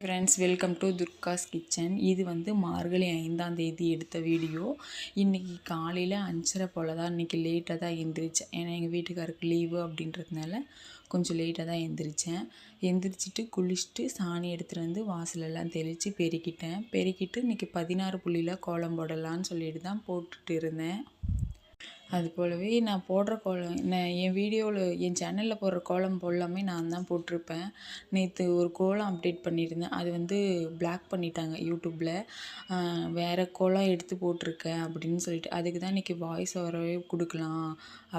Friends, welcome to Durga's kitchen. இது வந்து மார்கழி 5ஆம் தேதி எடுத்த வீடியோ. இன்றைக்கி காலையில் 5:30 போல் தான். இன்றைக்கி லேட்டாக தான் எழுந்திரிச்சேன். ஏன்னா எங்கள் வீட்டுக்காருக்கு லீவு அப்படின்றதுனால கொஞ்சம் லேட்டாக தான் எழுந்திரிச்சேன். எந்திரிச்சிட்டு குளிச்சுட்டு சாணி எடுத்துகிட்டு வந்து வாசலெல்லாம் தெளித்து பெருக்கிட்டு இன்றைக்கி 16 புள்ளியில் கோலம் போடலான்னு சொல்லிட்டு தான் போட்டுட்டு இருந்தேன். அது போலவே நான் போடுற கோலம் என் வீடியோவில் என் சேனலில் போடுற கோலம் போடலாமே நான் தான் போட்டிருப்பேன். நேற்று ஒரு கோலம் அப்டேட் பண்ணியிருந்தேன். அது வந்து பிளாக் பண்ணிட்டாங்க யூடியூப்பில். வேறு கோலம் எடுத்து போட்டிருக்கேன் அப்படின்னு சொல்லிட்டு, அதுக்கு தான் இன்றைக்கி வாய்ஸ் ஓவரவே கொடுக்கலாம்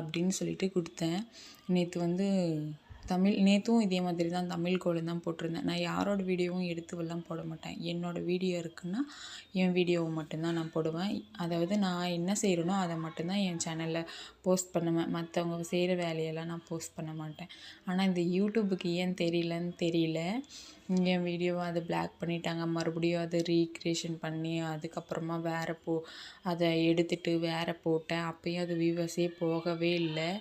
அப்படின்னு சொல்லிட்டு கொடுத்தேன். நேற்று வந்து நேற்றும் இதே மாதிரி தான் தமிழ் கோலம் தான் போட்டிருந்தேன். நான் யாரோட வீடியோவும் எடுத்துவெல்லாம் போட மாட்டேன். என்னோடய வீடியோ இருக்குன்னா என் வீடியோவை மட்டும்தான் நான் போடுவேன். அதாவது நான் என்ன செய்கிறேனோ அதை மட்டும்தான் என் சேனலில் போஸ்ட் பண்ணுவேன். மற்றவங்க செய்கிற வேலையெல்லாம் நான் போஸ்ட் பண்ண மாட்டேன். ஆனால் இந்த யூடியூபுக்கு ஏன் தெரியல. என் வீடியோவை அதை பிளாக் பண்ணிட்டாங்க. மறுபடியும் அதை ரீக்ரியேஷன் பண்ணி அதுக்கப்புறமா அதை எடுத்துகிட்டு வேறு போட்டேன். அப்போயும் அது வியூவர்ஸே போகவே இல்லை.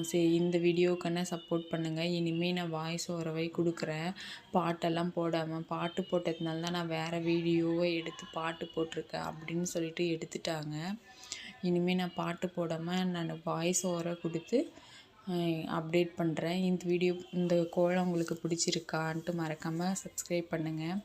சரி, இந்த வீடியோவுக்கான சப்போர்ட் பண்ணுங்கள். இனிமேல் நான் வாய்ஸ் ஓவரவே கொடுக்குறேன். பாட்டெல்லாம் போடாமல், பாட்டு போட்டதுனால தான் நான் வேறு வீடியோவை எடுத்து பாட்டு போட்டிருக்கேன் அப்படின்னு சொல்லிட்டு எடுத்துட்டாங்க. இனிமேல் நான் பாட்டு போடாமல் நான் வாய்ஸ் ஓவராக கொடுத்து அப்டேட் பண்ணுறேன். இந்த கோலம் உங்களுக்கு பிடிச்சிருக்கான்ட்டு மறக்காமல் சப்ஸ்கிரைப் பண்ணுங்கள்.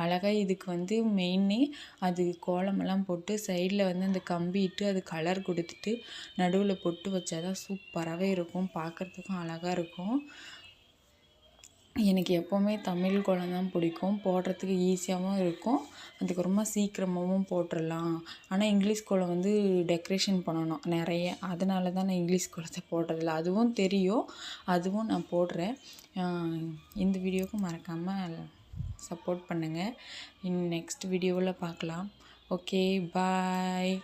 அழகாக இதுக்கு வந்து மெயினே அது கோலமெல்லாம் போட்டு சைடில் வந்து அந்த கம்பி இட்டு அது கலர் கொடுத்துட்டு நடுவில் பொட்டு வச்சாதான் சூப்பராகவே இருக்கும். பார்க்குறதுக்கும் அழகாக இருக்கும். எனக்கு எப்போவுமே தமிழ் கோலம் தான் பிடிக்கும். போடுறதுக்கு ஈஸியாகவும் இருக்கும். அதுக்கு ரொம்ப சீக்கிரமாகவும் போட்டுடலாம். ஆனால் இங்கிலீஷ் கோலம் வந்து டெக்கரேஷன் பண்ணணும் நிறைய. அதனால தான் நான் இங்கிலீஷ் கோலத்தை போடுறதில்ல. அதுவும் தெரியும், அதுவும் நான் போடுறேன். இந்த வீடியோவுக்கு மறக்காமல் சப்போர்ட் பண்ணுங்கள். நெக்ஸ்ட் வீடியோவில் பார்க்கலாம். ஓகே, பாய்.